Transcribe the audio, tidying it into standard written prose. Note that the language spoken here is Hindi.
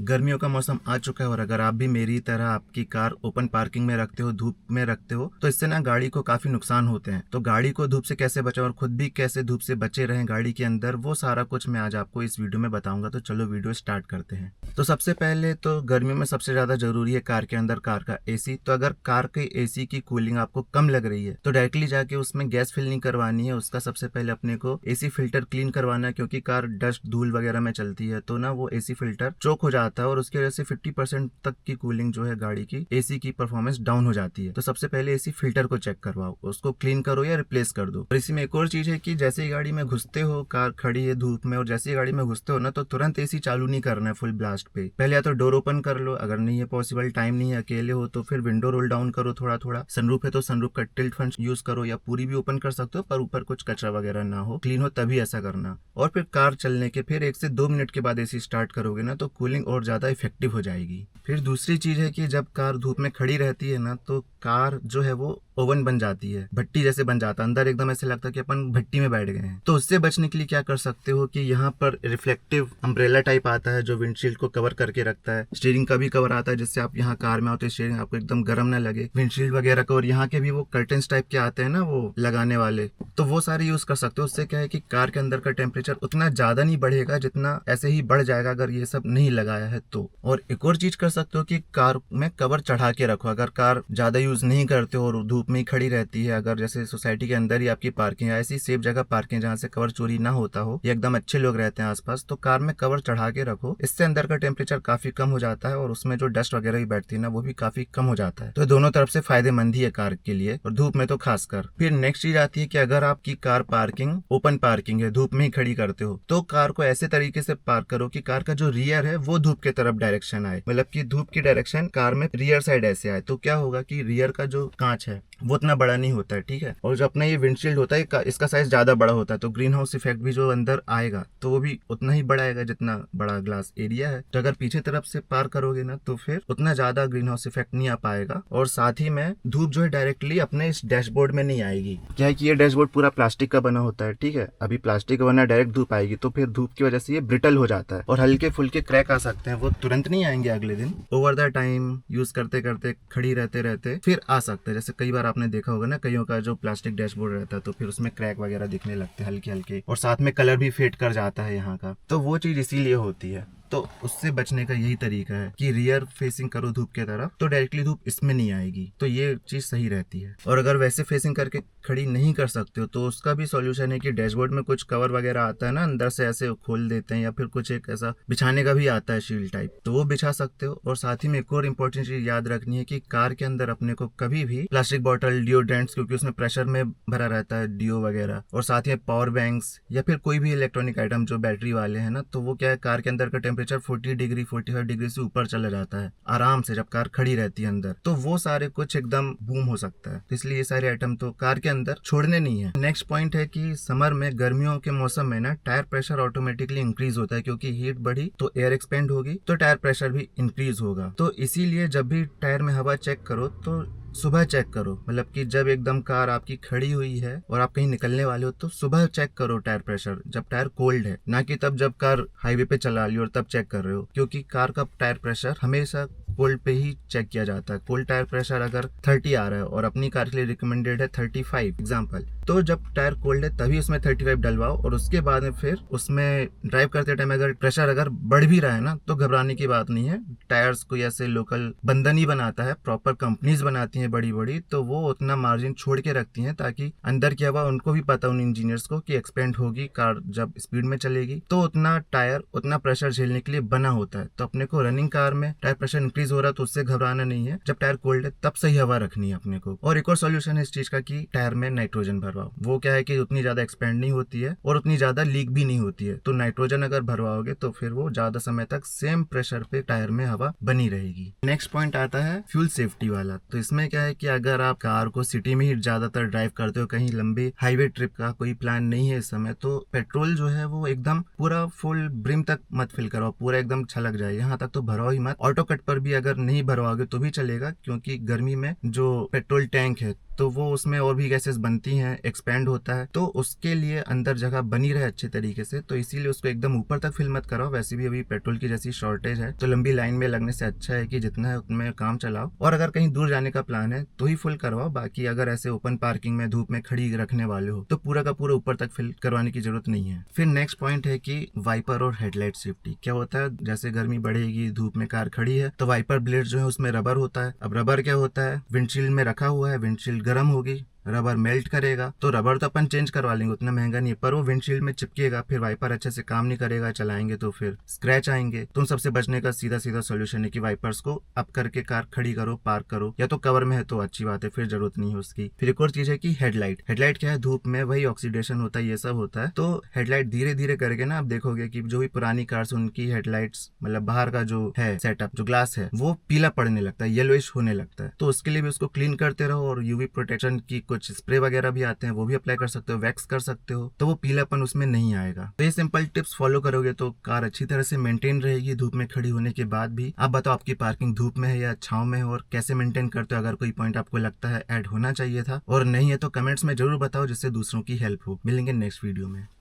गर्मियों का मौसम आ चुका है और अगर आप भी मेरी तरह आपकी कार ओपन पार्किंग में रखते हो, धूप में रखते हो, तो इससे ना गाड़ी को काफी नुकसान होते हैं। तो गाड़ी को धूप से कैसे बचाओ और खुद भी कैसे धूप से बचे रहें गाड़ी के अंदर, वो सारा कुछ मैं आज आपको इस वीडियो में बताऊंगा। तो चलो वीडियो स्टार्ट करते हैं। तो सबसे पहले तो गर्मियों में सबसे ज्यादा जरूरी है कार के अंदर कार का एसी। तो अगर कार के एसी की कूलिंग आपको कम लग रही है तो डायरेक्टली जाके उसमें गैस फिल नहीं करवानी है। उसका सबसे पहले अपने को एसी फिल्टर क्लीन करवाना है, क्योंकि कार डस्ट धूल वगैरह में चलती है तो ना वो एसी फिल्टर चोक हो जाता है और उसकी वजह से 50% तक की कूलिंग जो है गाड़ी की एसी की परफॉर्मेंस डाउन हो जाती है। तो सबसे पहले एसी फिल्टर को चेक करवाओ, उसको क्लीन करो या रिप्लेस कर दो। और इसी में एक और चीज है कि जैसे ही गाड़ी में घुसते हो, कार खड़ी है धूप में, और जैसे ही गाड़ी में घुसते हो ना तो तुरंत एसी चालू नहीं करना है फुल ब्लास्ट पे। पहले या तो डोर ओपन कर लो, अगर नहीं है पॉसिबल, टाइम नहीं है, अकेले हो तो फिर विंडो रोल डाउन करो थोड़ा थोड़ा। सनरूफ है तो सनरूफ का टिल्ट फंक्शन यूज करो, या पूरी भी ओपन कर सकते हो पर ऊपर कुछ कचरा वगैरह ना हो, क्लीन हो, तभी ऐसा करना। और फिर कार चलने के फिर 1 से 2 मिनट के बाद एसी स्टार्ट करोगे ना तो कूलिंग और ज्यादा इफेक्टिव हो जाएगी। फिर दूसरी चीज है कि जब कार धूप में खड़ी रहती है ना तो कार जो है वो ओवन बन जाती है, भट्टी जैसे बन जाता है, अंदर एकदम ऐसे लगता है कि अपन भट्टी में बैठ गए हैं। तो उससे बचने के लिए क्या कर सकते हो कि यहाँ पर रिफ्लेक्टिव अम्ब्रेला टाइप आता है जो विंडशील्ड को कवर करके रखता है। स्टीयरिंग का भी कवर आता है, जिससे आप यहाँ कार में आओ तो स्टीयरिंग आपको एकदम गर्म ना लगे, विंडशील्ड वगैरह का। और यहाँ के भी वो कर्टन्स टाइप के आते हैं ना वो लगाने वाले, तो वो सारे यूज कर सकते हो। उससे क्या है कि कार के अंदर का टेम्परेचर उतना ज्यादा नहीं बढ़ेगा जितना ऐसे ही बढ़ जाएगा अगर ये सब नहीं लगाया है तो। और एक और चीज कर सकते हो कि कार में कवर चढ़ा के रखो। अगर कार ज्यादा यूज नहीं करते हो और धूप में ही खड़ी रहती है, अगर जैसे सोसाइटी के अंदर ही आपकी पार्किंग है, ऐसी सेफ जगह पार्किंग जहाँ से कवर चोरी ना होता हो, या एकदम अच्छे लोग रहते हैं आसपास, तो कार में कवर चढ़ा के रखो। इससे अंदर का टेम्परेचर काफी कम हो जाता है और उसमें जो डस्ट वगैरह भी बैठती है ना वो भी काफी कम हो जाता है। तो दोनों तरफ से फायदेमंद ही है कार के लिए, और धूप में तो खासकर। फिर नेक्स्ट चीज आती है कि अगर आपकी कार पार्किंग ओपन पार्किंग है, धूप में ही खड़ी करते हो, तो कार को ऐसे तरीके से पार्क करो कि कार का जो रियर है वो धूप की तरफ डायरेक्शन आए, मतलब कि धूप की डायरेक्शन कार में रियर साइड ऐसे आए। तो क्या होगा कि रियर का जो कांच है वो उतना बड़ा नहीं होता है, ठीक है। और जो अपना ये विंडशील्ड होता है इसका साइज ज्यादा बड़ा होता है, तो ग्रीन हाउस इफेक्ट भी जो अंदर आएगा तो वो भी उतना ही बड़ा आएगा जितना बड़ा ग्लास एरिया है। तो अगर पीछे तरफ से पार करोगे ना तो फिर उतना ज्यादा ग्रीन हाउस इफेक्ट नहीं आ पाएगा। और साथ ही में धूप जो है डायरेक्टली अपने इस डैशबोर्ड में नहीं आएगी। क्या है कि ये डैशबोर्ड पूरा प्लास्टिक का बना होता है, ठीक है। अभी प्लास्टिक का बना डायरेक्ट धूप आएगी तो फिर धूप की वजह से ये ब्रिटल हो जाता है और हल्के फुल्के क्रैक आ सकते हैं। वो तुरंत नहीं आएंगे, अगले दिन ओवर द टाइम यूज करते करते खड़ी रहते रहते फिर आ सकते हैं। जैसे कई बार आपने देखा होगा ना, कईयों का जो प्लास्टिक डैशबोर्ड रहता है तो फिर उसमें क्रैक वगैरह दिखने लगते हैं हल्के हल्के, और साथ में कलर भी फेड कर जाता है यहाँ का। तो वो चीज इसीलिए होती है। तो उससे बचने का यही तरीका है कि रियर फेसिंग करो धूप के तरफ, तो डायरेक्टली धूप इसमें नहीं आएगी। तो ये चीज सही रहती है। और अगर वैसे फेसिंग करके खड़ी नहीं कर सकते हो तो उसका भी सॉल्यूशन है कि डैशबोर्ड में कुछ कवर वगैरह आता है ना, अंदर से ऐसे खोल देते हैं, या फिर कुछ एक ऐसा बिछाने का भी आता है शील्ड टाइप, तो वो बिछा सकते हो। और साथ ही में एक और इम्पोर्टेंट चीज याद रखनी है कि कार के अंदर अपने को कभी भी प्लास्टिक बॉटल, डिओड्रेंट्स, क्योंकि उसमें प्रेशर में भरा रहता है डिओ वगैरह, और साथ ही पावर बैंक्स या फिर कोई भी इलेक्ट्रॉनिक आइटम जो बैटरी वाले हैं ना, तो वो क्या है, कार के अंदर का टेम्परेचर 40 डिग्री 45 डिग्री से ऊपर चला जाता है आराम से जब कार खड़ी रहती है अंदर, तो वो सारे कुछ एकदम बूम हो सकता है। तो इसलिए ये सारे आइटम तो कार के अंदर छोड़ने नहीं है। नेक्स्ट पॉइंट है कि समर में, गर्मियों के मौसम में ना, टायर प्रेशर ऑटोमेटिकली इंक्रीज होता है, क्योंकि हीट बढ़ी तो एयर एक्सपेंड होगी तो टायर प्रेशर भी इंक्रीज होगा। तो इसीलिए जब भी टायर में हवा चेक करो तो सुबह चेक करो, मतलब कि जब एकदम कार आपकी खड़ी हुई है और आप कहीं निकलने वाले हो तो सुबह चेक करो टायर प्रेशर, जब टायर कोल्ड है, ना कि तब जब कार हाईवे पे चला ली और तब चेक कर रहे हो। क्योंकि कार का टायर प्रेशर हमेशा कोल्ड पे ही चेक किया जाता है। कोल्ड टायर प्रेशर अगर 30 आ रहा है और अपनी कार के लिए रिकमेंडेड है 35 एग्जाम्पल, तो जब टायर कोल्ड है तभी उसमें 35 डलवाओ, और उसके बाद में फिर उसमें ड्राइव करते टाइम अगर प्रेशर अगर बढ़ भी रहा है ना तो घबराने की बात नहीं है। टायर्स को ऐसे लोकल बंधन ही बनाता है, प्रॉपर कंपनीज बनाती हैं बड़ी बड़ी, तो वो उतना मार्जिन छोड़ के रखती हैं ताकि अंदर की हवा उनको भी पता, उन इंजीनियर्स को, कि एक्सपेंड होगी कार जब स्पीड में चलेगी तो उतना टायर उतना प्रेशर झेलने के लिए बना होता है। तो अपने को रनिंग कार में टायर प्रेशर इंक्रीज हो रहा है तो उससे घबराना नहीं है, जब टायर कोल्ड है तब सही हवा रखनी है अपने को। और एक और सोल्यूशन है इस चीज का कि टायर में नाइट्रोजन भरवाओ। वो क्या है कि उतनी ज्यादा एक्सपेंड नहीं होती है और उतनी ज्यादा लीक भी नहीं होती है, तो नाइट्रोजन अगर भरवाओगे तो फिर वो ज्यादा समय तक सेम प्रेशर पे टायर में हवा बनी रहेगी। नेक्स्ट पॉइंट आता है फ्यूल सेफ्टी वाला। तो इसमें क्या है कि अगर आप कार को सिटी में ही ज्यादातर ड्राइव करते हो, कहीं लंबी हाईवे ट्रिप का कोई प्लान नहीं है इस समय, तो पेट्रोल जो है वो एकदम पूरा फुल ब्रिम तक मत फिल कराओ, पूरा एकदम छलक जाए यहाँ तक तो भरवाओ ही मत। ऑटो कट पर भी अगर नहीं भरवाओगे तो भी चलेगा, क्योंकि गर्मी में जो पेट्रोल टैंक है तो वो उसमें और भी गैसेस बनती हैं, एक्सपेंड होता है, तो उसके लिए अंदर जगह बनी रहे अच्छे तरीके से, तो इसीलिए उसको एकदम ऊपर तक फिल मत कराओ। वैसे भी अभी पेट्रोल की जैसी शॉर्टेज है, तो लंबी लाइन में लगने से अच्छा है कि जितना है उतने काम चलाओ, और अगर कहीं दूर जाने का प्लान है तो ही फुल करवाओ। बाकी अगर ऐसे ओपन पार्किंग में धूप में खड़ी रखने वाले हो तो पूरा का पूरा ऊपर तक फिल करवाने की जरूरत नहीं है। फिर नेक्स्ट पॉइंट है कि वाइपर और हेडलाइट सेफ्टी। क्या होता है, जैसे गर्मी बढ़ेगी, धूप में कार खड़ी है, तो वाइपर ब्लेड जो है उसमें रबर होता है। अब रबर क्या होता है, विंडशील्ड में रखा हुआ है, विंडशील्ड गर्म होगी, रबर मेल्ट करेगा, तो रबर तो अपन चेंज करवा लेंगे, उतना महंगा नहीं है, पर वो विंडशील्ड में चिपकेगा, फिर वाइपर अच्छे से काम नहीं करेगा, चलाएंगे तो फिर स्क्रैच आएंगे। तो उन सबसे बचने का सीधा सीधा सोल्यूशन है कि वाइपर्स को अप करके कार खड़ी करो, पार्क करो, या तो कवर में है तो अच्छी बात है, फिर जरूरत नहीं है उसकी। फिर एक और चीज है कि हेडलाइट। हेडलाइट क्या है, धूप में वही ऑक्सीडेशन होता है, ये सब होता है, तो हेडलाइट धीरे धीरे करके ना आप देखोगे कि जो भी पुरानी कार्स उनकी हेडलाइट्स, मतलब बाहर का जो है सेटअप, जो ग्लास है, वो पीला पड़ने लगता है, येलोइश होने लगता है। तो उसके लिए भी उसको क्लीन करते रहो, और यूवी प्रोटेक्शन की कुछ स्प्रे वगैरह भी आते हैं, वो भी अप्लाई कर सकते हो, वैक्स कर सकते हो, तो वो पीलापन उसमें नहीं आएगा। तो ये सिंपल टिप्स फॉलो करोगे तो कार अच्छी तरह से मेंटेन रहेगी धूप में खड़ी होने के बाद भी। आप बताओ आपकी पार्किंग धूप में है या छांव में है, और कैसे मेंटेन करते हो। अगर कोई पॉइंट आपको लगता है ऐड होना चाहिए था और नहीं है तो कमेंट्स में जरूर बताओ, जिससे दूसरों की हेल्प हो। मिलेंगे नेक्स्ट वीडियो में।